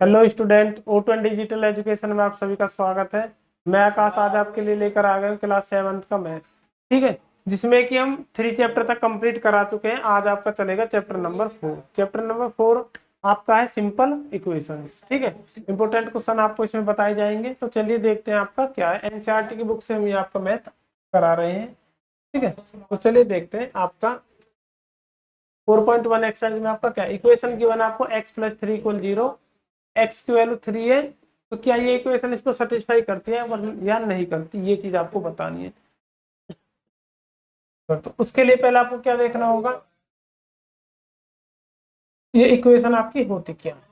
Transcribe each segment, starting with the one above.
Hello student, O2 digital education में आप सभी का स्वागत है। मैं आकाश आज आपके लिए लेकर आ गया हूँ क्लास 7 का मैथ। ठीक है, जिसमें कि हम 3 चैप्टर तक कंप्लीट करा चुके हैं। आज आपका चलेगा चैप्टर नंबर 4। चैप्टर नंबर 4 आपका है सिंपल इक्वेशंस। ठीक है, इंपोर्टेंट क्वेश्चन आपको इसमें बताए जाएंगे। तो चलिए देखते हैं आपका क्या है। एनसीईआरटी की बुक से हम ये आपका मैथ करा रहे हैं। ठीक है, तो चलिए देखते हैं आपका 4.1 एक्सरसाइज में आपका क्या इक्वेशन गिवन आपको x + 3 = 0, x की वैल्यू 3 है। तो क्या ये इक्वेशन इसको सेटिस्फाई करती है या नहीं करती, ये चीज आपको बतानी है। तो उसके लिए पहले आपको क्या देखना होगा, ये इक्वेशन आपकी होती क्या है।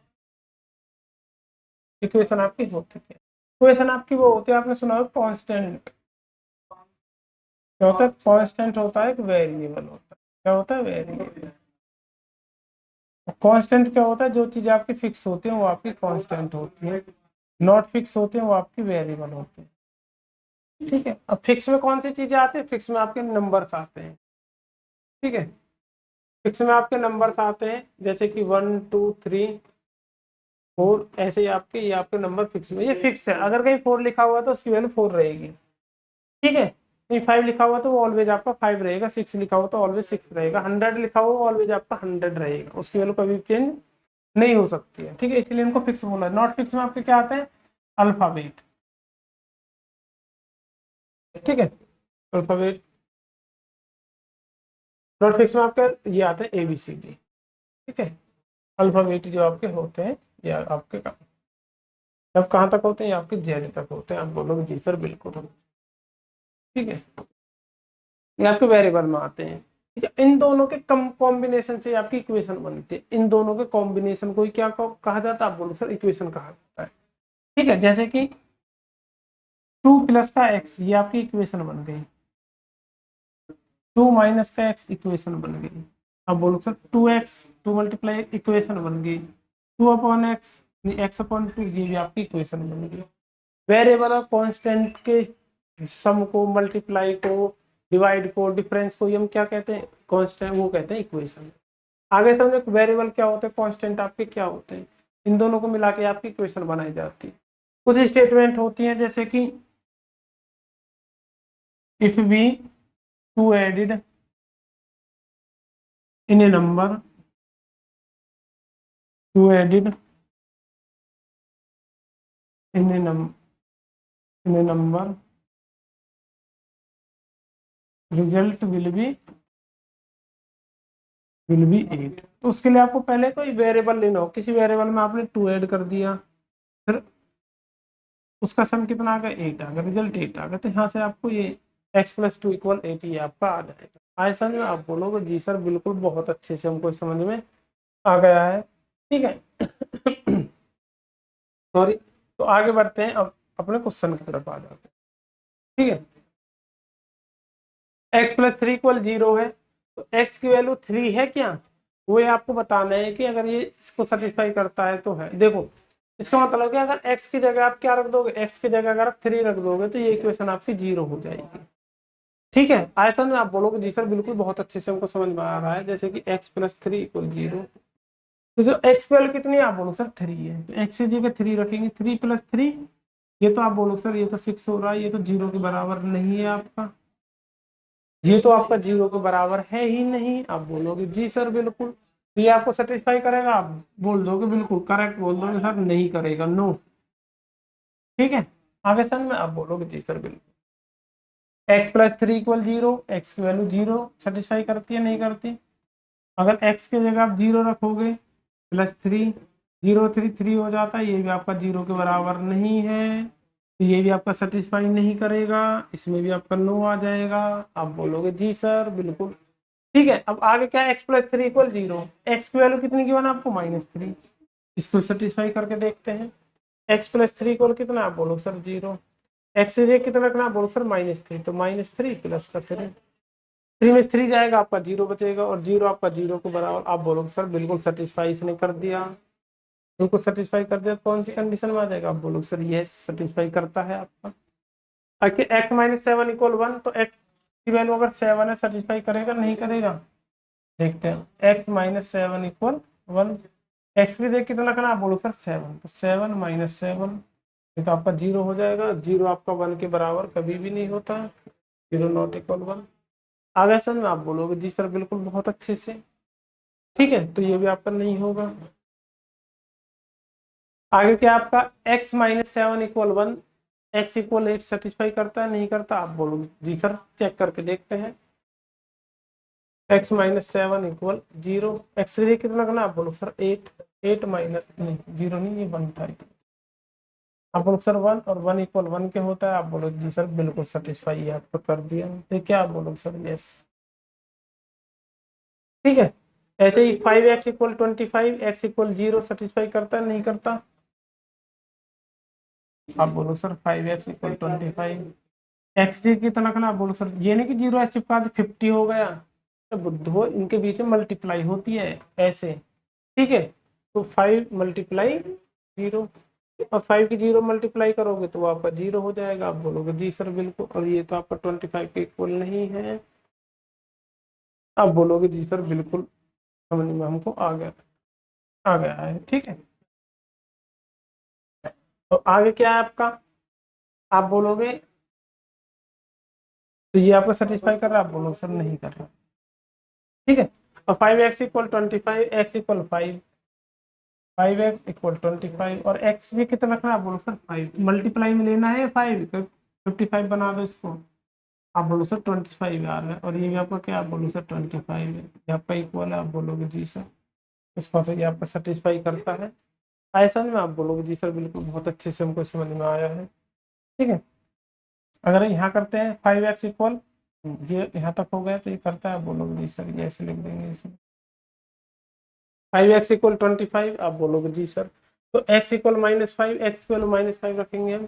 इक्वेशन आपकी होती क्या है, इक्वेशन आपकी वो होती है, आपने सुना होगा कांस्टेंट। क्या होता है कांस्टेंट? होता है एक वेरिएबल होता है। क्या होता है? वेरिएबल। कांस्टेंट क्या होता है? जो चीज आपकी फिक्स होती है वो आपकी कांस्टेंट होती है, नॉट फिक्स होती है वो आपकी वेरिएबल होती है। ठीक है, अब फिक्स में कौन सी चीजें आती है? फिक्स में आपके नंबर्स आते हैं। ठीक है, फिक्स में आपके नंबर्स आते हैं जैसे कि 1 2 3 4, ऐसे ही आपके ये आपके नंबर फिक्स में, ये फिक्स है। अगर कहीं 4 लिखा हुआ है तो उसकी वैल्यू 4 रहेगी। ठीक है, कहीं 5 लिखा हुआ तो वो ऑलवेज आपका 5 रहेगा। 6 लिखा हुआ तो ऑलवेज 6 रहेगा। 100 लिखा हुआ ऑलवेज आपका 100 रहेगा, उसकी वैल्यू कभी चेंज नहीं हो सकती है। ठीक है, इसलिए इनको फिक्स बोला है। नॉट फिक्स में आपके क्या आते हैं? अल्फाबेट। ठीक है, अल्फाबेट। नॉट फिक्स में आपके ये आते हैं ABCD। ठीक है, अल्फाबेट जो आपके होते हैं ये आपके अब कहाँ तक होते हैं? ये आपके जेड तक होते हैं। आप बोलोगे जी सर बिल्कुल। ठीक है, ये आपके वेरिएबल में आते हैं। ठीक है, इन दोनों के कम कॉम्बिनेशन से आपकी इक्वेशन बनती है। इन दोनों के कॉम्बिनेशन को ही क्या कहा जाता है? आप बोलो सर इक्वेशन कहा जाता है। ठीक है, जैसे कि 2 + का x ये आपकी इक्वेशन बन गई, 2 - का x इक्वेशन बन गई। अब बोलो सर 2x 2 × इक्वेशन बन गई, 2/x x/2 ये भी आपकी इक्वेशन बन गई। वेरिएबल और कांस्टेंट के सम को, मल्टीप्लाई को, डिवाइड को, डिफरेंस को ये हम क्या कहते हैं? कांस्टेंट, वो कहते हैं इक्वेशन। आगे समझो वेरिएबल क्या होते हैं, कांस्टेंट आपके क्या होते हैं। इन दोनों को मिला के आपकी इक्वेशन बनाई जाती है। कुछ स्टेटमेंट होती है जैसे कि if we two added in a number, two added in a number result will be 8। तो उसके लिए आपको पहले कोई वेरिएबल लेना हो। किसी वेरिएबल में आपने 2 ऐड कर दिया, फिर उसका सम कितना आ गया? 8 आ गया, रिजल्ट 8 आ गया। तो यहाँ से आपको ये x + 2 = 8 ये आपका आ जाएगा। आए समझ में? आप बोलोगे जी सर बिल्कुल, बहुत अच्छे से हमको समझ में आ गया है। ठीक है सॉरी, तो आगे बढ़ते हैं, अब अपने क्वेश्चन की तरफ आ जाते हैं। ठीक है, x + 3 = 0 है, तो x की वैल्यू 3 है क्या? वो ये आपको बताना है कि अगर ये इसको सेटिस्फाई करता है तो है। देखो, इसका मतलब क्या, अगर x की जगह आप क्या रख दोगे? x की जगह अगर आप 3 रख दोगे तो ये इक्वेशन आपकी 0 हो जाएगी। ठीक है, ऐसा में आप बोलोगे जी सर बिल्कुल, बहुत अच्छे से हमको समझ में आ रहा है। जैसे कि x + 3 = 0, तो जो x की वैल्यू कितनी है? आप बोलो सर 3 है, तो x की जगह 3 रखेंगे। 3 + 3 ये तो आप बोलो सर ये तो 6 हो रहा है, ये तो 0 के बराबर नहीं है आपका, ये तो आपका 0 के बराबर है ही नहीं। आप बोलोगे जी सर बिल्कुल। तो ये आपको सेटिस्फाई करेगा? आप बोल दोगे बिल्कुल करेक्ट, बोल दोगे सर नहीं करेगा, नो। ठीक है, आगे सर में आप बोलोगे जी सर बिल्कुल। x + 3 = 0, x की वैल्यू 0 सेटिस्फाई करती है नहीं करती? अगर x की जगह आप 0 रखोगे, +3 0 3 3 हो जाता है, ये भी आपका 0 के बराबर नहीं है, तो ये भी आपका सेटिस्फाई नहीं करेगा। इसमें भी आपका नो आ जाएगा। आप बोलोगे जी सर बिल्कुल। ठीक है, अब आगे क्या है? x + 3 = 0, x की वैल्यू कितनी गिवन आपको? -3। इसको सेटिस्फाई करके देखते हैं। x + 3 = कितना? आप बोलो सर 0। x से जे कितना रखना? आप बोलो सर -3, तो -3 + का 3, 3 में 3 जाएगा, आपका 0 बचेगा, और 0 आपका 0 के बराबर। आप बोलोगे सर बिल्कुल सेटिस्फाई इसने कर दिया, बिल्कुल सेटिस्फाई कर दिया। तो कौन सी कंडीशन में आ जाएगा? आप बोलोगे सर ये सेटिस्फाई करता है आपका। x - 7 = 1, तो x की वैल्यू अगर 7 है, सेटिस्फाई करेगा नहीं करेगा? देखते हैं। x - 7 = 1, एक्स की जगह कितना रखना आप बोलो सर 7, तो 7 माइनस 7, ये तो आपका 0 हो जाएगा। 0 आपका 1 के बराबर कभी भी नहीं होता है, 0 नॉट इक्वल 1। आगे समझ में आप बोलोगे जी सर बिल्कुल बहुत अच्छे से, ठीक है, तो ये भी आपका नहीं होगा। आगे क्या आपका x minus 7 equal 1, x equal 8 satisfy करता है नहीं करता, आप बोलोगे जी सर चेक करके देखते हैं। x माइनस 7 इक्वल 0, एक्स की जगह कितना करना आप बोलो सर 8, 8 माइनस नहीं 0 नहीं ये 1 था, आप बोलो सर 1 और 1 इक्वल 1 के होता है, आप बोलो जी सर बिल्कुल सेटिस्फाई आपको कर दिया, तो क्या आप बोलो सर यस, ठीक है। ऐसे ही 5x equal 25, x equal 0 satisfy करता है नहीं करता, आप बोलो सर 5x इक्वल 25, एक्स जी कितना रखना आप बोलो सर, ये नहीं कि 0 ऐसे चिपका 50 हो गया, तो बुद्धो इनके बीच में मल्टीप्लाई होती है ऐसे, ठीक है। तो 5 मल्टीप्लाई 0, और 5 की 0 मल्टीप्लाई करोगे तो आपका 0 हो जाएगा, आप बोलोगे जी सर बिल्कुल, और ये तो आपका 25 के इक्वल नहीं है, आप बोलोगे जी सर बिल्कुल समझ में हमको आ गया है, ठीक है। तो आगे क्या है आपका, आप बोलोगे तो ये आपको सेटिस्फाई कर रहा है, आप बोलोगे सर नहीं कर रहा, ठीक है। और 5x equal 25, x equal 5, 5x equal 25, और x ये कितना रखना है आप बोलो सर 5, मल्टीप्लाई में लेना है 5, 55 बना दो इसको, आप बोलो सर 25 आ रहा है, और ये भी आपका क्या आप बोलो सर 25 है, ये आपका इक्वल है, आप बोलोगे जी सर इसको, तो ये आपका सेटिस्फाई करता है, ऐसा में आप बोलोगे जी सर बिल्कुल बहुत अच्छे से हमको समझ में आया है, ठीक है। अगर यहाँ करते हैं 5x इक्वल, ये यहाँ तक हो गया तो ये करता है, आप बोलोगे जी सर ये ऐसे लिख देंगे इसमें, 5x इक्वल 25, आप बोलोगे जी सर, तो x इक्वल -5, एक्स इक्वल -5 रखेंगे हम,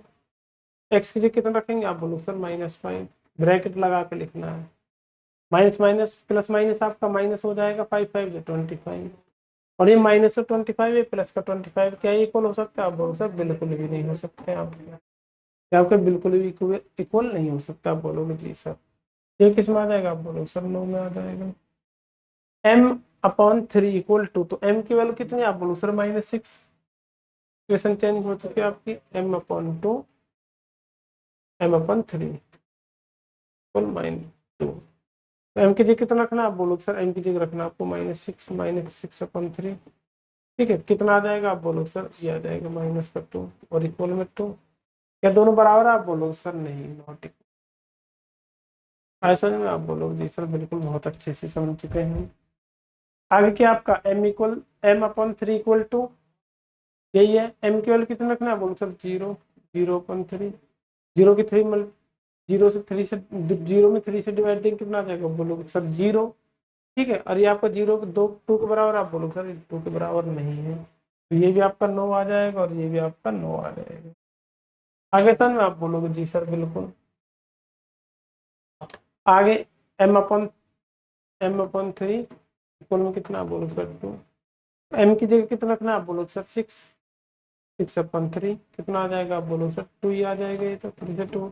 x की जगह कितना रखेंगे आप बोलो सर -5, ब्रैकेट लगा के लिखना है, माइनस माइनस प्लस माइनस आपका माइनस हो जाएगा, 5 5 जो 25, और ये माइनस का 25 है प्लस का 25, क्या इक्वल हो सकता है आप बोलो सर बिल्कुल भी नहीं हो सकते हैं आप, क्या आपके बिल्कुल भी इक्वल नहीं हो सकता, आप बोलोगे जी सर, ये किस में आ जाएगा आप बोलो सर नो में आ जाएगा। m/3 इक्वल टू, तो m की वैल्यू कितनी आप बोलो सर -6, इक्वेशन चेंज हो चुकी है आपकी, m/2, m/3 इक्वल -2, तो m की जगह कितना रखना आप बोलो सर, m की जगह रखना आपको -6/3, ठीक है, कितना आ जाएगा आप बोलो सर, ये आ जाएगा -2 और इक्वल में 2, क्या दोनों बराबर है आप बोलो सर नहीं नॉट इक्वल, ऐसा नहीं आप बोलोगे जी सर बिल्कुल बहुत अच्छे से समझ चुके हैं। आगे क्या आपका m/3 इक्वल टू, यही है, m की वैल्यू कितना रखना है बोलो सर 0, 0/3, 0 की 3 0 से 3 से 0 में 3 से डिवाइड देंगे कितना आ जाएगा बोलो सर 0, ठीक है, और ये आपका 0 के 2 के बराबर, आप बोलो सर 2 के बराबर नहीं है, तो ये भी आपका 9 आ जाएगा और ये भी आपका 9 आ जाएगा। आगे सर में आप बोलोगे जी सर बिल्कुल। आगे m/3 इक्वल में कितना आप बोलो सर 2, m की जगह कितना रखना आप बोलो सर 6, 6/3 कितना आ जाएगा आप बोलो सर 2 ही आ जाएगा, ये तो 3 से 2,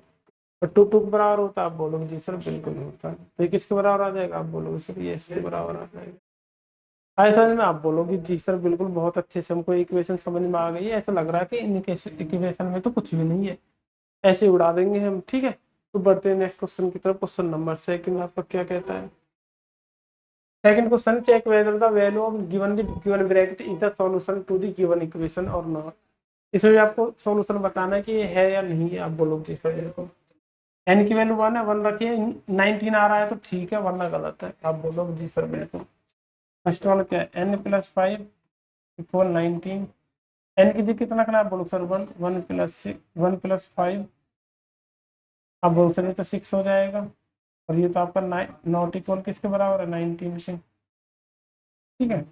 और 2 2 के बराबर होता है आप बोलोगे जी सर बिल्कुल होता है, तो ये किसके बराबर आ जाएगा आप बोलोगे सर ये इसके बराबर आ जाएगा, ऐसा में आप बोलोगे जी सर बिल्कुल बहुत अच्छे से हमको इक्वेशन समझ में आ गई है, ऐसा लग रहा है कि इन इक्वेशन में तो कुछ भी नहीं है, ऐसे उड़ा देंगे हम, ठीक है। तो बढ़ते हैं नेक्स्ट क्वेश्चन की तरफ, क्वेश्चन नंबर 2 आपका क्या कहता है। Second question, check whether the value of given bracket is the solution to the given equation और नॉट, इसमें भी आपको सॉल्यूशन बताना है कि ये है या नहीं है, आप बोलोगे जी सर बिल्कुल, एन की वैल्यू 1 है, 1 रखिए, 19 आ रहा है तो ठीक है वरना गलत है, आप बोलोगे जी सर बिल्कुल। फर्स्ट वाला क्या है, n+5 इक्वल 19, एन की जगह कितना करना आप बोलो सर 1, 1+5, आप बोलो सर ये तो 6 हो जाएगा, और ये तो आपका नॉट इक्वल किसके बराबर है 19 के, ठीक है।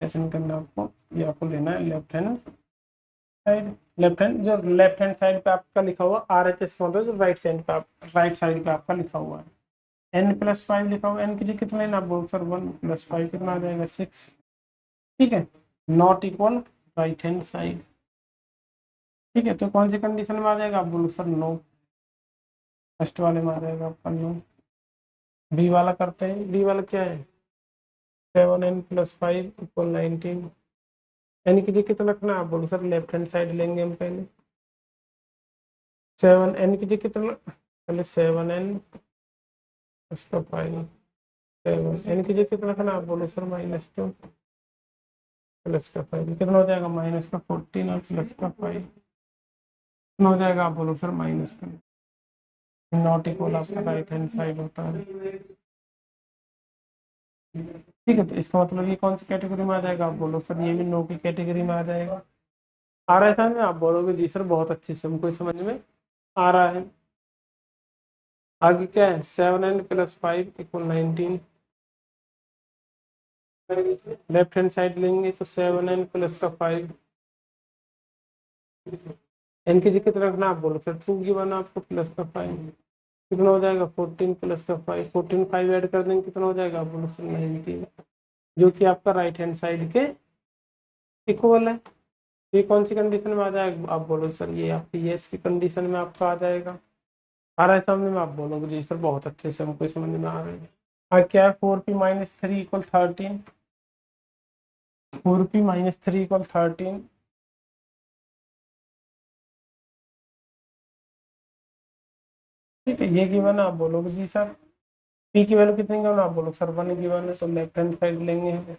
ऐसे करना आपको, ये आपको लेना है left hand side, left hand side पे आपका लिखा हुआ RHS मॉडल, जो राइट साइड पे आपका लिखा हुआ है n+5 लिखा हुआ है, n की जगह कितना है ना बोल सर 1+5 कितना आ जाएगा 6, ठीक है, not equal right hand side, ठीक है, तो कौन सी कंडीशन में आ जाएगा आप बोलो सर नो, फर्स्ट वाले में आ जाएगा आपका नो। बी वाला करते हैं, बी वाला क्या है, 7n+5 इक्वल 19। एन की जगह कितना रखना आप बोलो सर, लेफ्ट हैंड साइड लेंगे हम पहले। 7n की जगह कितना, पहले 7n उसका 5, 7n की जगह कितना रखना आप बोलो सर, -2 प्लस का 5, कितना हो जाएगा -14 और प्लस का 5 कितना हो जाएगा आप बोलो सर, माइनस का। नॉट इक्वल आपका राइट हैंड साइड होता है। ठीक है, तो इसका मतलब ये कौन सी कैटेगरी में आ जाएगा आप बोलो सर, ये भी नो की कैटेगरी में आ जाएगा। आ रहा है समझ में, आप बोलोगे जी सर बहुत अच्छे से हमको समझ में आ रहा है। आगे क्या है, 7n+5 equal 19। Left hand side लेंगे तो 7n प्लस का 5, एन की जगह कितना रखना आप बोलो सर, 2 गिवन आपको प्लस का 5 कितना हो जाएगा, 14 प्लस का 5, 14 5 ऐड कर देंगे कितना हो जाएगा आप बोलो सर, 19, जो कि आपका राइट हैंड साइड के इक्वल है। ये कौन सी कंडीशन में आ जाएगा आप बोलो सर, ये आपकी यस की कंडीशन में आपका आ जाएगा। आ रहा है सामने में, आप बोलोगे जी सर बहुत अच्छे से हमको समझ में आ रहा है। हाँ क्या है, 4p - 3 इक्वल 13, 4p - 3 इक्वल 13। ठीक है, ये गिवन है, आप बोलोगे जी सर पी की वैल्यू कितनी गिवन आप बोलोगे सर 1 गिवन है, तो लेफ्ट हैंड साइड लेंगे हम।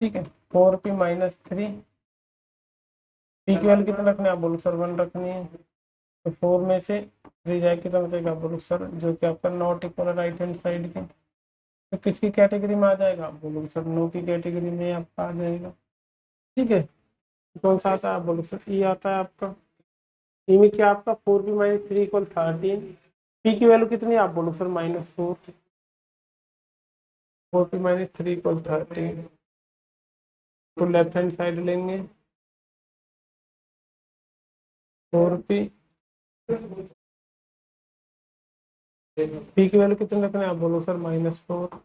ठीक है, 4p - 3, पी की वैल्यू कितना रखनी है आप बोलो सर, 1 रखनी है, तो 4 में से 3 जाए कितना बचेगा आप बोलो सर, जो कि आपका not equal right hand side के, तो किसकी कैटेगरी में आ जाएगा आप बोलोगे सर, नो की कैटेगरी में आपका आ जाएगा। ठीक है, कौन सा आता है आप बोलो सर, ई आता है आपका। ई में क्या आपका 4p - 3 इक्वल 13, पी की वैल्यू कितनी है आप बोलो सर, -4, 4p - 3 इक्वल 13, तो लेफ्ट हैंड साइड लेंगे 4p, पी की वैल्यू कितने रखना है आप बोलो सर, -4,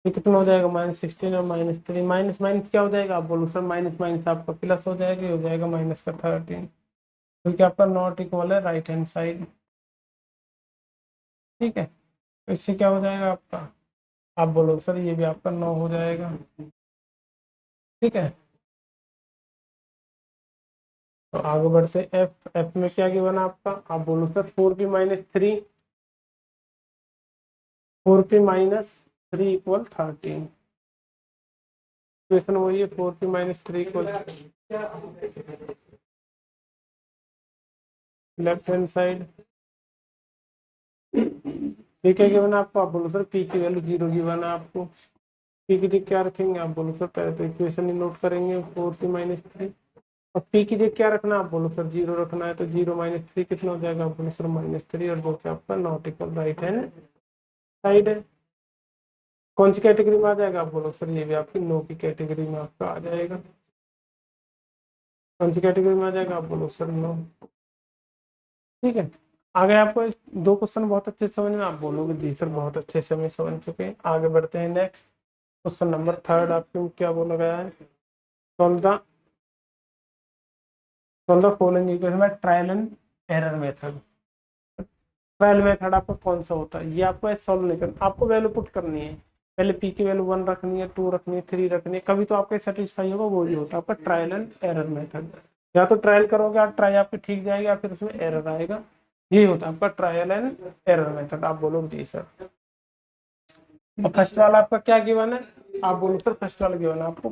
ये कितना हो जाएगा, -16 और -3, माइनस माइनस क्या हो जाएगा आप बोलो सर, माइनस माइनस आपका प्लस हो जाएगा, ये हो जाएगा -13, क्योंकि आपका नॉट इक्वल है राइट हैंड साइड। ठीक है, तो इससे क्या हो जाएगा आपका, आप बोलो सर ये भी आपका 9 हो जाएगा। ठीक है, तो आगे बढ़ते एफ, एफ में क्या गिवन आपका, आप बोलो sir 4p - 3, 4p - 3 equal 13, question वही है, 4p - 3 equal left hand side. P क्या गिवन है आपको, आप बोलो सर पी की वैल्यू 0 गिवन है आपको, पी की जगह क्या रखेंगे आप बोलो सर, पहले तो इक्वेशन ही नोट करेंगे 4p - 3, और पी की जगह क्या रखना आप बोलो सर, 0 रखना है, तो 0 - 3 कितना हो जाएगा आप बोलो सर, -3, और जो कि आपका not equal right hand side है। कौन सी कैटेगरी में आ जाएगा आप बोलो सर, ये भी आपकी नो की कैटेगरी में आपका आ जाएगा। कौन सी कैटेगरी में आ जाएगा आप बोलो सर, नो। ठीक है, आगे आपको दो क्वेश्चन बहुत अच्छे से समझ में, आप बोलोगे जी सर बहुत अच्छे से हमें समझ चुके हैं। आगे बढ़ते हैं नेक्स्ट क्वेश्चन नंबर 3 आपको क्या बोला गया है, solve the following equation by trial and error method. Trial method आपका कौन सा होता है, ये आपको सॉल्व नहीं करना, आपको वैल्यू पुट करनी है, पहले पी की वैल्यू 1 रखनी है, 2 रखनी है, 3 रखनी है, कभी तो आपका सेटिस्फाई होगा, वो ही होता है आपका ट्रायल एंड एरर मेथड। या तो ट्रायल करोगे आप, ट्राई आपकी ठीक जाएगी, या फिर उसमें एरर आएगा, ये होता है आपका ट्रायल एंड एरर मेथड। आप बोलो जी सर, और फर्स्ट वाला आपका क्या गिवन है, आप बोलो सर फर्स्ट वाला गिवन है आपको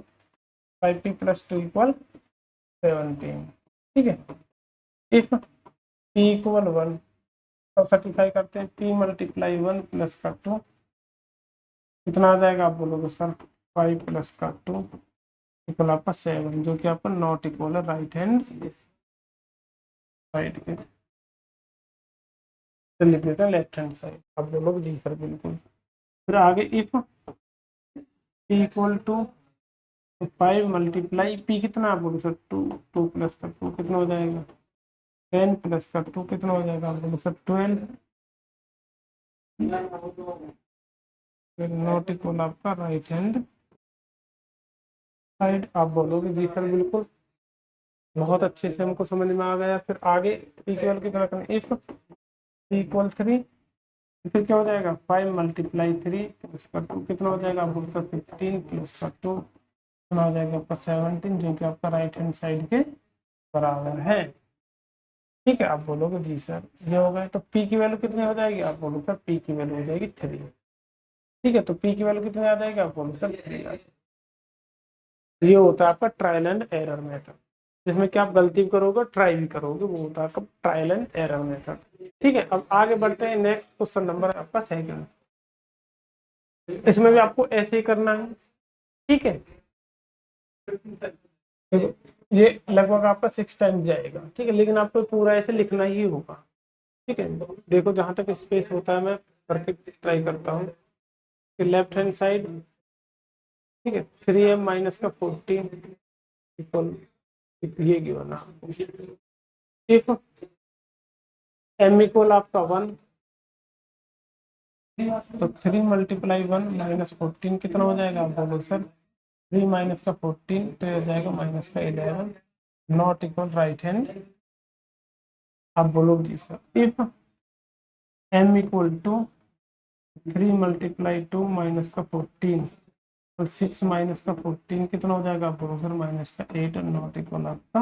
5p + 2 = 17। ठीक है, इफ p = 1, तो सर्टिफाई करते हैं, p × 1 + का 2 कितना आ जाएगा आप बोलोगे सर, 5 + का 2 इक्वल आपका 7, जो कि आपका नॉट इक्वल है राइट हैंड साइड के, तो लिख देते हैं लेफ्ट हैंड साइड। आप बोलोगे जी सर बिल्कुल। फिर आगे इफ p = 5 × p कितना आप बोलो सर, 2, 2 + का 2 कितना हो जाएगा, 10 + का 2 कितना हो जाएगा आप बोलो सर, 12, नॉट इक्वल आपका राइट हैंड साइड। आप बोलोगे जी सर बिल्कुल, बहुत अच्छे से हमको समझ में आ गया। फिर आगे इक्वल की तरह करें, इफ p = 3 तो फिर क्या हो जाएगा 5 मल्टीप्लाई 3 प्लस का 2 कितना हो जाएगा आपको सर 15 प्लस का 2 कितना हो जाएगा आपका 17 जो कि आपका राइट हैंड साइड के बराबर है। ठीक है, आप बोलोगे जी सर ये हो गए, तो पी की वैल्यू कितनी हो जाएगी, आप बोलोगे सर पी की वैल्यू हो जाएगी 3। ठीक है, तो पी की वैल्यू कितनी आ जाएगी, आप बोलोगे सर 3 आ जाएगी। ये होता है आपका ट्रायल एंड एरर मेथड, जिसमें कि आप गलती भी करोगे ट्राई भी करोगे, वो होता है आपका ट्रायल एंड एरर मेथड। ठीक है, अब आगे बढ़ते हैं, नेक्स्ट क्वेश्चन नंबर आपका सेकंड। इसमें भी आपको ऐसे ही करना है। ठीक है, ये लगभग आपका 6 टाइम जाएगा। ठीक है, लेकिन आपको पूरा ऐसे लिखना ही होगा। ठीक है, देखो जहां तक स्पेस होता है मैं करके ट्राई करता हूँ। लेफ्ट हैंड साइड, ठीक है, 3m माइनस का 14 इक्वल ये गिवन आपको। ठीक है, m इक्वल आपका 1, तो 3 मल्टीप्लाई 1 माइनस 14 कितना हो जाएगा, आप बोलो सर 3 माइनस का 14 तो हो जाएगा माइनस का 11, नॉट इक्वल राइट हैंड। आप बोलोगे जी sir if m equal to 3 multiply 2 minus का 14 और 6 माइनस का 14 कितना हो जाएगा, आप बोलो सर माइनस का 8 और नॉट इक्वल आपका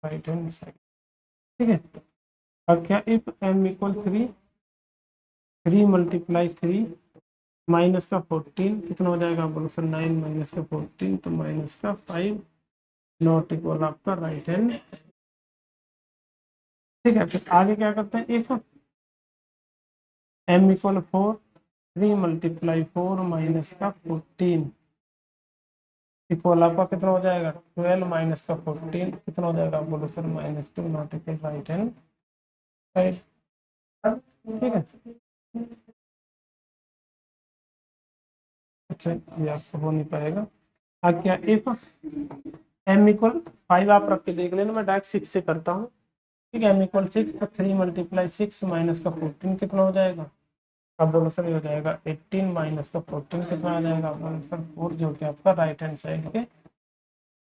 राइट हैंड साइड। ठीक है, अब क्या if m equal 3 multiply 3 minus का 14 कितना हो जाएगा, आप बोलो सर 9 माइनस का 14 तो माइनस का 5 नॉट इक्वल आपका राइट हैंड। ठीक है, फिर आगे क्या करते हैं, if m equal 4 3 multiply 4 minus का 14 इक्वल आपका कितना हो जाएगा 12 माइनस का 14 कितना हो जाएगा, आप बोलो sir -2 not equal right hand side. ठीक है, अच्छा ये आपको हो नहीं पाएगा। अब क्या इफ m इक्वल 5 आप रख के देख लेना, मैं डायरेक्ट 6 से करता हूँ। ठीक है, m इक्वल 6 तो 3 मल्टीप्लाई 6 माइनस का 14 कितना हो जाएगा, अब बोलो सर ये हो जाएगा 18 माइनस का 14 कितना आ जाएगा, आप बोलो सर 4 जो कि आपका राइट हैंड साइड के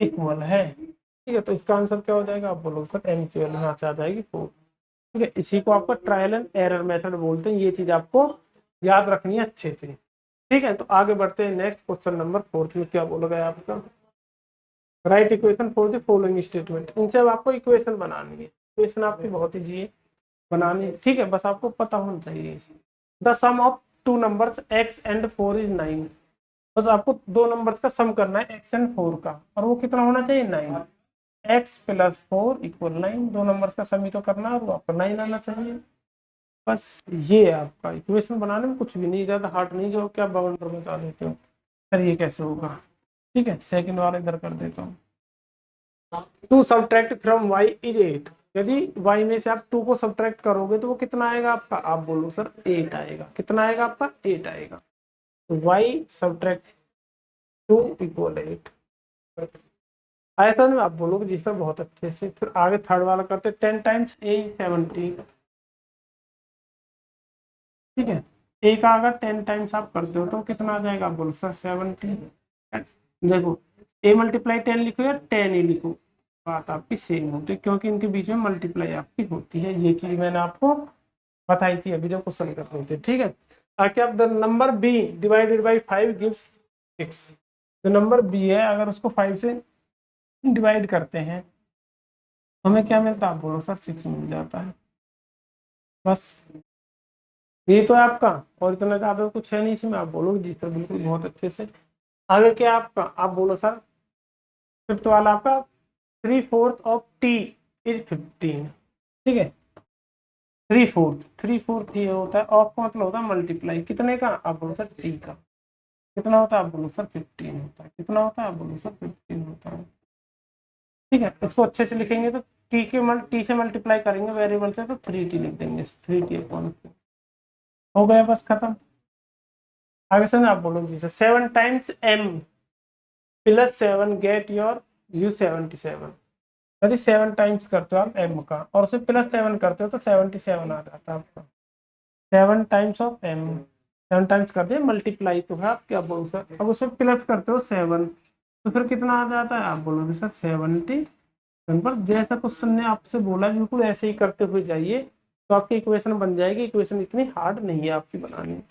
इक्वल है। ठीक है, तो इसका आंसर क्या हो जाएगा, आप बोलो सर m की वैल्यू यहाँ से आ जाएगी 4। ठीक है, इसी को आपका ट्रायल एंड एरर मेथड बोलते हैं, ये चीज आपको याद रखनी है अच्छे से। ठीक है, तो आगे बढ़ते हैं, नेक्स्ट क्वेश्चन नंबर 4 में क्या बोला गया आपका, right equation for the following statement. इनसे अब आपको इक्वेशन बनानी है, इक्वेशन आपकी बहुत ईजी है बनानी है। ठीक है, बस आपको पता होना चाहिए। The sum of two numbers x and 4 is 9। बस आपको दो नंबर्स का सम करना है x एंड 4 का, और वो कितना होना चाहिए 9। x प्लस 4 इक्वल 9, दो नंबर्स का सम ही तो करना है और वो आपको 9 आना चाहिए। बस ये है आपका इक्वेशन बनाने में, कुछ भी नहीं, ज्यादा हार्ड नहीं जो क्या बाउंडर में बता देते हो सर ये कैसे होगा। ठीक है, सेकंड वाला इधर कर देता हूँ। Two subtract from y is 8। यदि y में से आप 2 को सब्ट्रैक्ट करोगे तो वो कितना आएगा आपका, आप बोलो सर 8 आएगा। कितना आएगा आपका 8 आएगा। तो y सब्ट्रैक्ट 2 इक्वल 8। ऐसा नहीं आप बोलोगे जिस तरह बहुत अच्छे से। फिर आगे थर्ड वाला करते 10 टाइम्स a इज 17। ठीक है, a का अगर 10 टाइम्स आप करते हो तो कितना आ जाएगा, आप बोलो सर 17। देखो a मल्टीप्लाई 10 लिखो या 10 ही लिखो, बात आपकी सेम होती है, क्योंकि इनके बीच में मल्टीप्लाई आपकी होती है। ये चीज मैंने आपको बताई थी अभी जब क्वेश्चन कर रहे थे। ठीक है, ताकि आप the number b divided by 5 gives 6। जो नंबर b है अगर उसको 5 से डिवाइड करते हैं तो हमें क्या मिलता है, आप बोलो सर 6 मिल जाता है। बस ये तो है आपका, और इतना ज्यादा कुछ है नहीं इसमें। आप बोलोगे जी सर बिल्कुल बहुत अच्छे से। आगे क्या आपका, आप बोलो सर फिफ्थ वाला आपका 3/4 ऑफ t इज 15। ठीक है, 3/4 ये होता है, ऑफ का मतलब होता है मल्टीप्लाई, कितने का, आप बोलो सर t का। कितना होता है, आप बोलो सर 15 होता है। कितना होता है, आप बोलो सर 15 होता है। ठीक है, इसको अच्छे से लिखेंगे तो टी से मल्टीप्लाई करेंगे वेरिएबल से तो 3t लिख देंगे, 3t/4 हो गया, बस खत्म। आगे से आप बोलोगे जी sir 7 times m plus 7 get your u77। यदि 7 टाइम्स करते हो आप m का और उसमें प्लस 7 करते हो तो 77 आ जाता है आपका। 7 टाइम्स ऑफ m, 7 टाइम्स कर दिया मल्टीप्लाई तो है आप क्या बोलो सर, अब उसमें प्लस करते हो 7 तो फिर कितना आ जाता है, आप बोलोगे सर 70। पर जैसा क्वेश्चन ने आपसे बोला बिल्कुल ऐसे ही करते हुए जाइए, तो आपकी इक्वेशन बन जाएगी। इक्वेशन इतनी हार्ड नहीं है आपकी बनानी।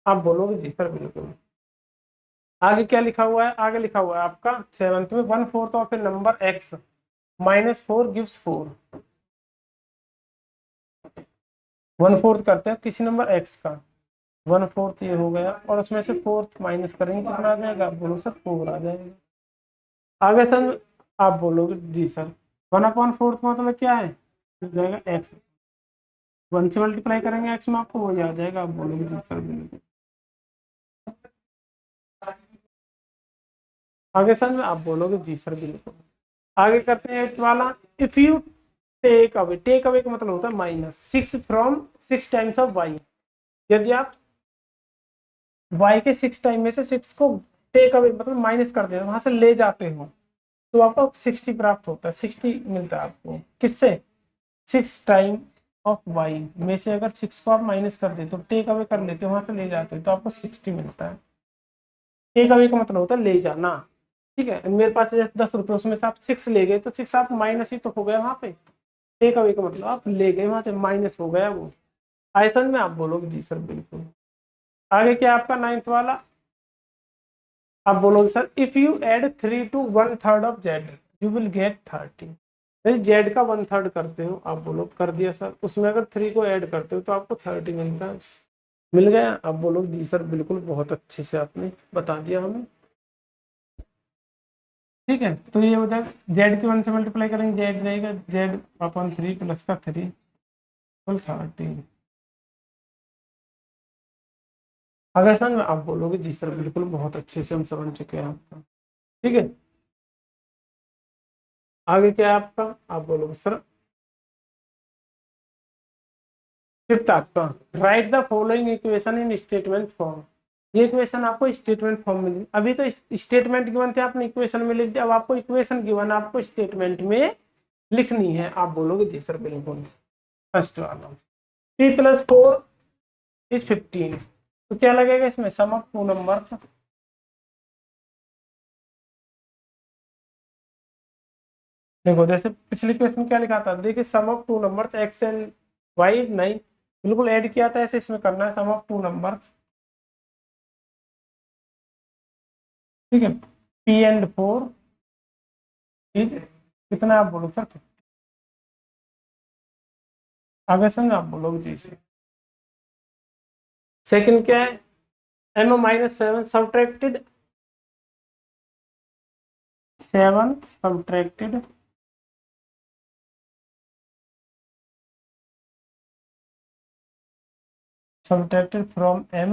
आप बोलोगे जी सर बिल्कुल। आगे क्या लिखा हुआ है? आगे लिखा हुआ है आपका 7th में 1/4 of A number x -4 gives 4। 1/4 करते हैं किसी नंबर x का, 1/4 ये हो गया, और उसमें से 4 माइनस करेंगे, कितना आ जाएगा? आप बोलो सर 4 आ जाएगा। आगे सर आप बोलोगे जी सर 1/4 का मतलब क्या है? हो जाएगा x, 1 से मल्टीप्लाई करेंगे x में, आपको वो आ जाएगा। आप बोलोगे जी सर बिल्कुल। आगे सर में आप बोलोगे जी सर बिल्कुल। आगे करते हैं 8 वाला। इफ यू टेक अवे का मतलब होता है -6 फ्रॉम 6 टाइम्स ऑफ y। यदि आप y के 6 टाइम में से 6 को टेक अवे मतलब माइनस कर देते हो, वहां से ले जाते हो, तो आपको 60 प्राप्त होता है। 60 मिलता है आपको किससे? 6 टाइम ऑफ y में से अगर 6 को आप माइनस कर देते हो, टेक अवे कर लेते हो, वहां से ले जाते हो, तो आपको 60 मिलता है। टेक अवे का मतलब होता है ले जाना। ठीक है, मेरे पास जैसे 10 रुपए, उसमें से आप 6 ले गए, तो 6 आप माइनस ही तो हो गया वहां पे। टेक अवे का मतलब आप ले गए, वहां से माइनस हो गया वो। आयसन में आप बोलोगे जी सर बिल्कुल। आगे क्या आपका 9th वाला? आप बोलोगे sir if you add 3 to 1/3 of Z you will get 30। Z का 1/3 करते हो, आप बोलो कर दिया सर, उसमें अगर 3 को ऐड करते हो तो आपको 30 मिलता है। मिल गया? आप बोलो जी सर बिल्कुल, बहुत अच्छे से आपने बता दिया हमें। ठीक है, तो ये हो जाएगा जेड की 1 से मल्टीप्लाई करेंगे, जेड रहेगा Z/3 प्लस का 3 फुल 30। अगर सर आप बोलोगे जी सर बिल्कुल, बहुत अच्छे से हम समझ चुके हैं आपका। ठीक है, आगे क्या है आपका? आप बोलोगे सर 5th आपका right the following equation in statement form. ये इक्वेशन आपको स्टेटमेंट फॉर्म में, अभी तो स्टेटमेंट गिवन थे, आपने इक्वेशन में लिख दिया, अब आपको इक्वेशन गिवन आपको स्टेटमेंट में लिखनी है। आप बोलोगे जी सर बिल्कुल। फर्स्ट वाला p+4 इज 15, तो क्या लगेगा इसमें? Sum of two number. देखो जैसे पिछले क्वेश्चन क्या लिखा था, देखिए sum of two numbers x and y 9, बिल्कुल ऐड किया था, ऐसे इसमें करना है सम ऑफ टू नंबर्स। ठीक है, p and 4 इज कितना? आप बोलो सर। आगे से आप बोलोगे जी से। सेकंड क्या है? m-7 subtracted from m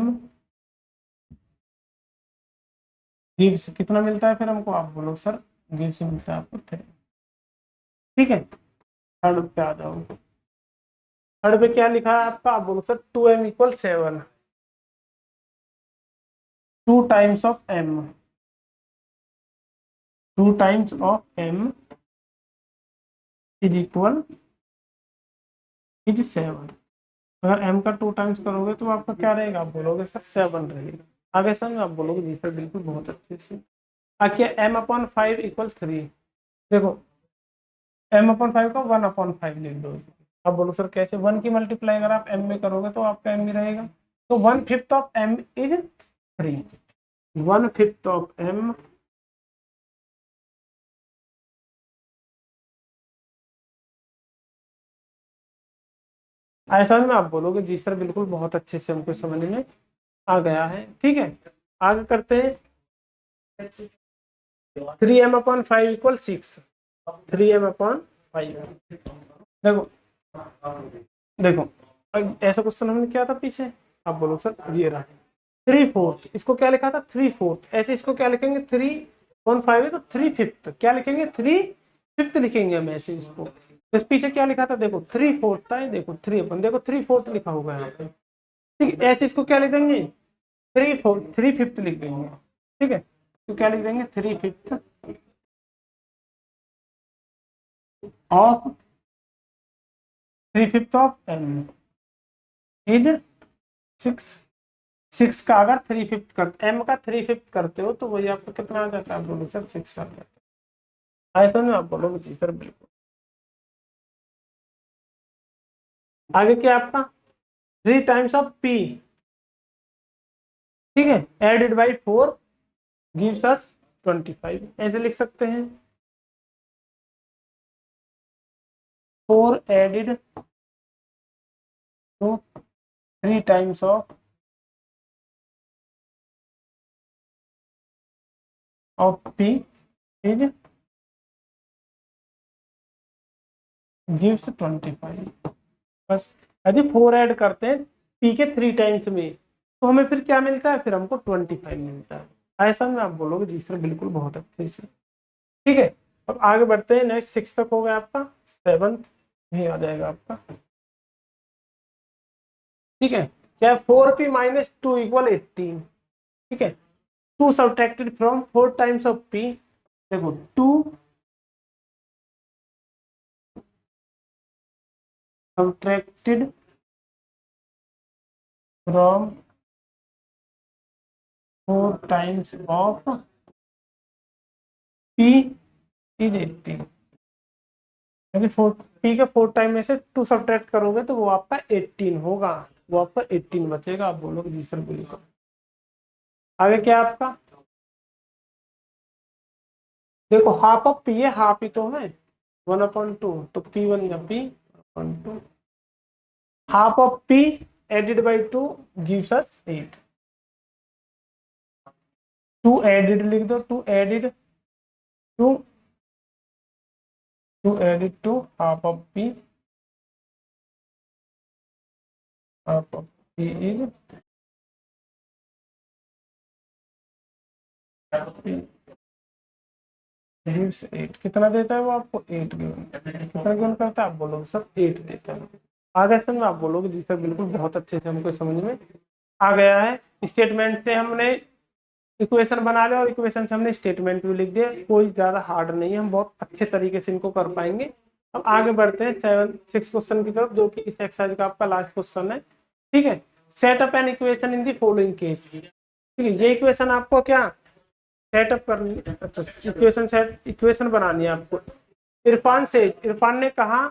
gives कितना मिलता है फिर हमको? आप बोलो सर गिव्स मिलता है आपको 3। ठीक है, थर्ड पे आ जाओ। थर्ड पे क्या लिखा है आपका? आप बोलो sir 2m = 7, 2 times of m, 2 times of m is equal is 7। अगर m का 2 टाइम्स करोगे तो आपका क्या रहेगा? आप बोलोगे सर 7 रहेगा। आगे सर आप बोलोगे जी सर बिल्कुल, बहुत अच्छे से। आगे m/5 = 3। देखो m/5 का 1/5 लिख दो। अब बोलो सर कैसे? 1 की मल्टीप्लाई अगर आप m में करोगे तो आपका m भी रहेगा, तो 1/5 of m is 3। 1/5 of m ऐसा में आप बोलोगे जी सर बिल्कुल, बहुत अच्छे से हमको समझ में आ गया है। ठीक है, आगे करते हैं। 3m/5 = 6, 3m/5। देखो देखो ऐसा क्वेश्चन हमने किया था पीछे। आप बोलो सर ये रहा 3/4, इसको क्या लिखा था? 3/4। ऐसे इसको क्या लिखेंगे? 3/5 है तो 3/5 क्या लिखेंगे? 3/5 लिखेंगे हम ऐसे इसको। तो इस पीछे क्या लिखा था? देखो 3/4 था, देखो 3 अपन, देखो 3/4 लिखा होगा यहाँ पे। ठीक है, ऐसे इसको क्या लिख देंगे? 3/5 लिख देंगे। ठीक है, तो क्या लिख देंगे? 3/5 ऑफ 3/5 ऑफ m इज 6। 6 का अगर 3/5 करते, m का 3/5 करते हो तो वही आपको कितना आ जाता है? आप बोलो सर 6 आ जाता है। ऐसा में आप बोलोगे जी सर बिल्कुल। आगे क्या आपका 3 टाइम्स ऑफ पी, ठीक है, एडेड बाई 4 गिव्स अस 25, ऐसे लिख सकते हैं। 4 added to 3 times of P is gives 25। बस यदि 4 ऐड करते हैं पी के 3 टाइम्स में तो हमें फिर क्या मिलता है, फिर हमको 25 मिलता है। ऐसा में आप बोलोगे जी सर बिल्कुल बहुत अच्छे से, ठीक है। अब आगे बढ़ते हैं, नेक्स्ट 6 तक हो गया आपका, 7th भी आ जाएगा आपका, ठीक है। क्या 4p माइनस 2 इक्वल 18, ठीक है। 2 subtracted from 4 times of p, देखो 2 subtracted from 4 times of p is 18, यदि 4 p के 4 टाइम में से 2 सब्ट्रैक्ट करोगे तो वो आपका 18 होगा, वो आपका 18 बचेगा। आप बोलोगे जी सर बिल्कुल। आगे क्या आपका, देखो हाफ ऑफ पी है, हाफ ही तो है 1/2, तो पी बन गया p/2, half of P added by 2 gives us 8, 2 added लिख दो, 2 added to half of p, half of p is gives 8, कितना देता है वो आपको 8 गिवन, कितना गिवन करता है आप बोलोगे सर 8 देता है। आगे समझ में आप बोलोगे जी सर बिल्कुल बहुत अच्छे से हमको समझ में आ गया है। स्टेटमेंट से हमने इक्वेशन बना लिया और इक्वेशन से हमने स्टेटमेंट भी लिख दिया, कोई ज्यादा हार्ड नहीं है, हम बहुत अच्छे तरीके से इनको कर पाएंगे। अब आगे बढ़ते हैं 6 क्वेश्चन की तरफ, जो कि इस एक्सरसाइज का आपका लास्ट क्वेश्चन है, ठीक है। Set up an equation in the following case, ठीक है। ये इक्वेशन आपको क्या सेटअप करनी, अच्छा इक्वेशन बनानी है आपको। इरफान ने कहा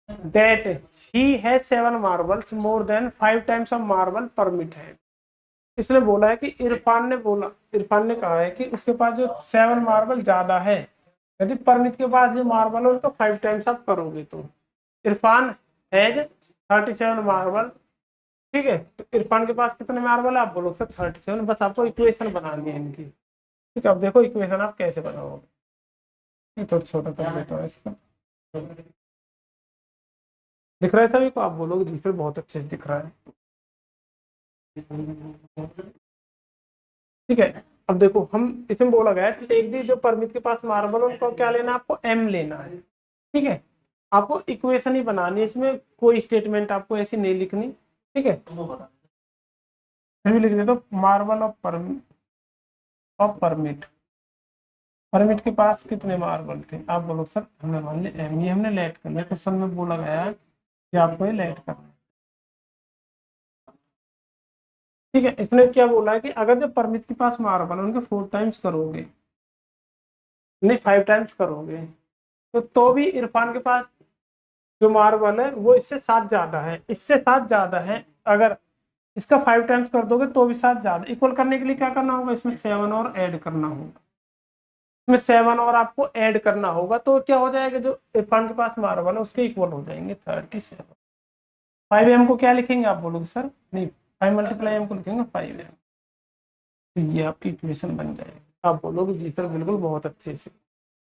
that he has 7 marbles more than 5 times of marble permit है। इसने बोला है कि इरफान ने कहा है कि उसके पास जो 7 मार्बल ज्यादा है, यदि परमित के पास जो मार्बल है उसको 5 टाइम्स आप करोगे तो इरफान हैज 37 मार्बल, ठीक है। तो इरफान के पास कितने मार्बल है आप बोलोगे सर 37, बस आपको इक्वेशन बनानी है इनकी, ठीक है। अब देखो इक्वेशन आप कैसे बनाओगे, ये तो छोटा कर देता हूँ इसका, दिख रहा है सभी को, आप बोलोगे जी सर बहुत अच्छे से दिख रहा है, ठीक है। अब देखो हम इसमें बोला गया है टेक दी, जो परमित के पास मार्बल उनको क्या लेना है, आपको m लेना है, ठीक है। आपको इक्वेशन ही बनानी है, इसमें कोई स्टेटमेंट आपको ऐसी नहीं लिखनी, ठीक है। फिर भी लिख दे तो मार्बल ऑफ परमिट, परमिट के पास कितने मार्बल थे आप बोलो सर हमने मान लिया m, ये हमने लेट कर लिया, क्वेश्चन में बोला गया है कि आपको ये लेट करना है, ठीक है। इसने क्या बोला है कि अगर जो परमित के पास मार्बल है उनके 4 टाइम्स करोगे, नहीं 5 टाइम्स करोगे, तो भी इरफान के पास जो मार्बल है वो इससे 7 ज्यादा है, इससे 7 ज्यादा है। अगर इसका 5 टाइम्स कर दोगे तो भी 7 ज्यादा, इक्वल करने के लिए क्या करना होगा, इसमें 7 और ऐड करना होगा, इसमें 7 और आपको ऐड करना होगा, तो क्या हो जाएगा, जो इरफान के पास मार्बल है उसके इक्वल हो जाएंगे 37। 5m को क्या लिखेंगे आप बोलोगे सर, नहीं 5 मल्टीप्लाई m को लिखेंगे 5m, तो ये आपकी इक्वेशन बन जाएगी। आप बोलोगे जी सर बिल्कुल बहुत अच्छे से,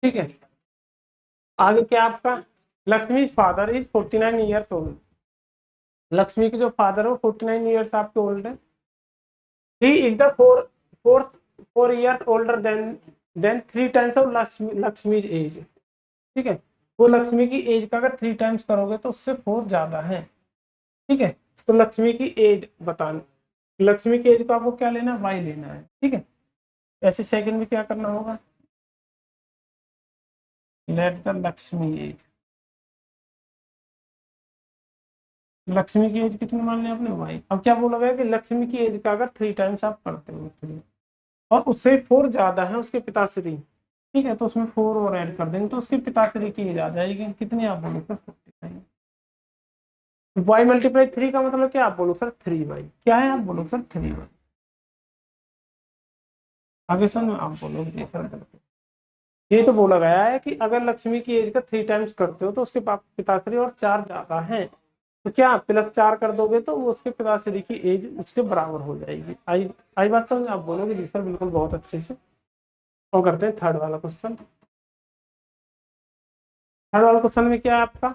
ठीक है। आगे क्या आपका, Lakshmi father is 49 years old, Lakshmi के जो फादर है वो 49 ईयर्स आपके ओल्ड है, he is the four years older than 3 times of Lakshmi age, ठीक है। वो लक्ष्मी की एज का अगर 3 टाइम्स करोगे तो उससे 4 ज्यादा है, ठीक है। तो लक्ष्मी की एज बताना, लक्ष्मी की एज को आपको क्या लेना है, y लेना है, ठीक है। ऐसे सेकंड में क्या करना होगा, let the Lakshmi age, Lakshmi की एज कितनी मान लिया आपने y। अब क्या बोला गया कि लक्ष्मी की एज का अगर 3 टाइम्स आप करते हो 3 और उससे 4 ज्यादा है उसके पिताश्री, ठीक है, तो उसमें 4 और ऐड कर देंगे तो उसके पिताश्री की एज आ जाएगी कितनी आप बोलोगे 49, y मल्टीप्लाई 3 का मतलब क्या, आप बोलो सर 3y, क्या है, आप बोलो सर 3y। आगे सर आप बोलो जी सर बिल्कुल। ये तो बोला गया है कि अगर लक्ष्मी की एज का 3 टाइम्स करते हो तो उसके पिताश्री और 4 ज्यादा है, तो क्या +4 कर दोगे तो वो उसके पिताश्री की एज उसके बराबर हो जाएगी। आई बात समझ, आप बोलोगे जी सर बिल्कुल बहुत अच्छे से। और करते हैं थर्ड वाला क्वेश्चन। थर्ड वाला क्वेश्चन में क्या है आपका,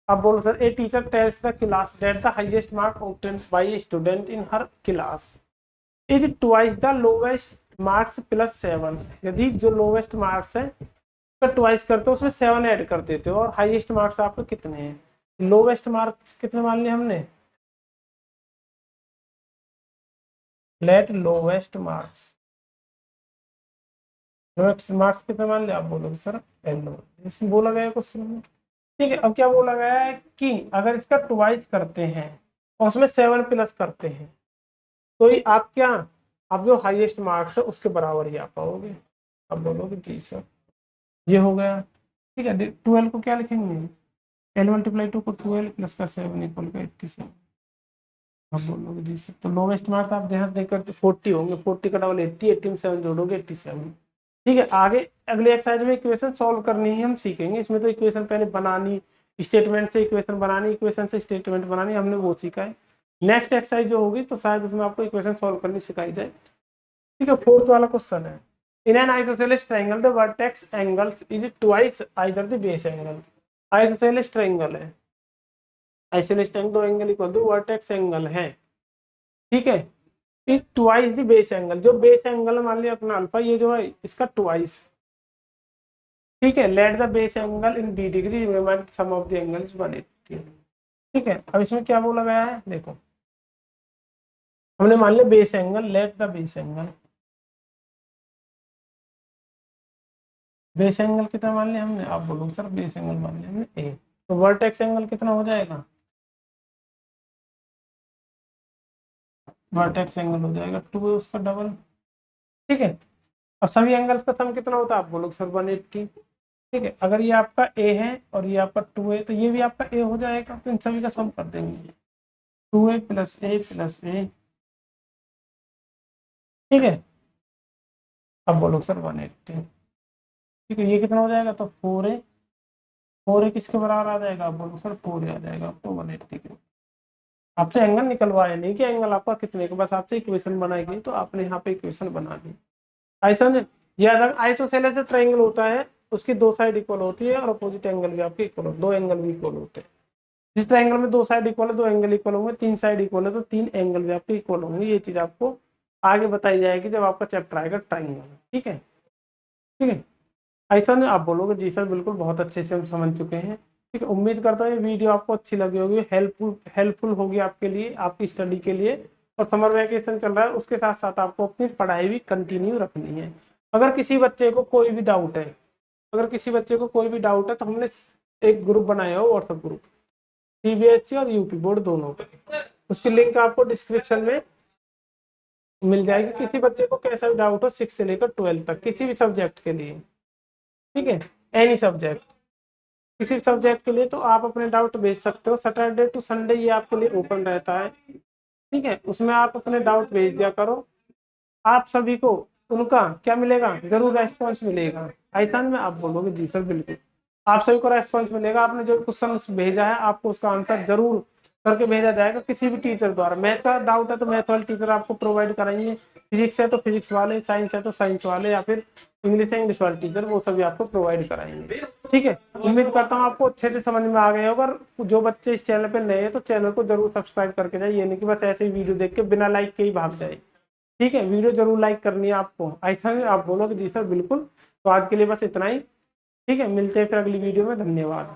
आप बोलो sir a teacher tells the class that the highest mark obtained by a student in her class is twice the lowest marks +7। यदि जो लोवेस्ट मार्क्स है उसका ट्वाइस करते हो, उसमें 7 ऐड कर देते हो, और हाईएस्ट मार्क्स आपके कितने हैं। लोवेस्ट मार्क्स कितने मान लिए हमने, लेट लोवेस्ट मार्क्स कितने मान लिया, आप बोलोगे सर L। इसमें बोला गया क्वेश्चन में। ठीक है, अब क्या बोला गया है कि अगर इसका ट्वाइस करते हैं और उसमें 7 प्लस करते हैं तो ही आप क्या, आप जो हाईएस्ट मार्क्स है उसके बराबर ही आ पाओगे। अब बोलोगे जी सर, ये हो गया। ठीक है, 12 को क्या लिखेंगे, L × 2 को 12 प्लस का 7 इक्वल का 87। अब बोलोगे जी सर, तो लोवेस्ट मार्क्स आप ध्यान देकर 40 होंगे, 40 का डबल 80, 80 में 7 जोड़ोगे 87। ठीक है, आगे अगले एक्सरसाइज में इक्वेशन सॉल्व करनी ही हम सीखेंगे। इसमें तो इक्वेशन पहले बनानी, स्टेटमेंट से इक्वेशन बनानी, इक्वेशन से स्टेटमेंट बनानी, हमने वो सीखा है। नेक्स्ट एक्सरसाइज जो होगी तो शायद उसमें आपको इक्वेशन सॉल्व करनी सिखाई जाए। ठीक है, फोर्थ वाला क्वेश्चन है, in an isosceles triangle the vertex angles is twice either the base angle. Isosceles triangle है, आइसोसेलेस ट्रायंगल दो angle equal to vertex angle है। ठीक है, is twice the base angle, जो बेस एंगल मान लिया अपना अल्फा, ये जो है इसका ट्वाइस। ठीक है, let the base angle in B degree remember sum of the angles 180। ठीक है, अब इसमें क्या बोला गया है, देखो हमने मान लिया base angle, late the base angle कितना मान लिया हमने, आप बोलो सर बेस एंगल मान लिया हमने ए, तो वर्टेक्स एंगल कितना हो जाएगा, वर्टेक्स एंगल हो जाएगा 2 है उसका डबल। ठीक है, अब सभी एंगल्स का सम कितना होता है, आप बोलो सर 180। ठीक है, अगर ये आपका ए है और ये आपका 2 है तो ये भी आपका ए हो जाएगा, तो इन सभी का सम कर देंगे, 2a + a + a। ठीक है, अब बोलो सर 180। ठीक है, ये कितना हो जाएगा, तो 4a किसके बराबर आ जाएगा, आप बोलो सर 4a आ जाएगा, तो 180 के। आपसे एंगल निकलवाया नहीं कि एंगल आपका कितने का, बस आपसे इक्वेशन बनाई गई तो आपने यहाँ पे इक्वेशन बना दी। ऐसा नहीं, ये अगर आइसोसेलेस ट्रायंगल होता है उसकी 2 साइड इक्वल होती है और अपोजिट एंगल भी आपके इक्वल होते, 2 एंगल भी इक्वल होते हैं। जिस ट्रायंगल में 2 साइड इक्वल है, 2 एंगल इक्वल होंगे, 3 साइड इक्वल है तो 3 एंगल भी आपके इक्वल होंगे। ये चीज आपको आगे बताई जाएगी जब आपका चैप्टर आएगा ट्रायंगल। ठीक है, ठीक है, ऐसा नहीं, आप बोलोगे जी सर बिल्कुल बहुत अच्छे से हम समझ चुके हैं। ठीक है, उम्मीद करता हूँ ये वीडियो आपको अच्छी लगी होगी, हेल्पफुल होगी आपके लिए, आपकी स्टडी के लिए। और समर वैकेशन चल रहा है, उसके साथ साथ आपको अपनी पढ़ाई भी कंटिन्यू रखनी है। अगर किसी बच्चे को कोई भी डाउट है, अगर किसी बच्चे को कोई भी डाउट है तो हमने एक ग्रुप बनाया हो, व्हाट्सएप ग्रुप, सीबीएसई और यूपी बोर्ड दोनों पे, उसकी लिंक आपको डिस्क्रिप्शन में मिल जाएगी। किसी बच्चे को कैसा भी डाउट हो 6 से लेकर 12 तक किसी भी सब्जेक्ट के लिए, ठीक है, एनी सब्जेक्ट, किसी सब्जेक्ट के लिए, तो आप अपने डाउट भेज सकते हो। सैटरडे टू संडे ये आपके लिए ओपन रहता है। ठीक है, उसमें आप अपने डाउट भेज दिया करो, आप सभी को उनका क्या मिलेगा, जरूर रेस्पॉन्स मिलेगा। ऐसा में आप बोलोगे जी सर बिल्कुल, आप सभी को रेस्पॉन्स मिलेगा। आपने जो क्वेश्चन भेजा है आपको उसका आंसर जरूर करके भेजा जाएगा किसी भी टीचर द्वारा। मैथ का डाउट है तो मैथ वाले टीचर आपको प्रोवाइड कराएंगे, फिजिक्स है तो फिजिक्स वाले, साइंस है तो साइंस वाले, या फिर इंग्लिश है इंग्लिश वाले टीचर, वो सभी आपको प्रोवाइड कराएंगे। ठीक है, उम्मीद करता हूँ आपको अच्छे से समझ में आ गए होगा। अगर जो बच्चे इस चैनल पे नए हैं तो चैनल को जरूर सब्सक्राइब करके जाए, ये नहीं कि बस ऐसे ही वीडियो देख के बिना लाइक के ही भाग जाए। ठीक है, वीडियो जरूर लाइक करनी है आपको। ऐसा नहीं आप बोलोगे जी सर बिल्कुल। तो आज के लिए बस इतना ही। ठीक है, मिलते हैं फिर अगली वीडियो में, धन्यवाद।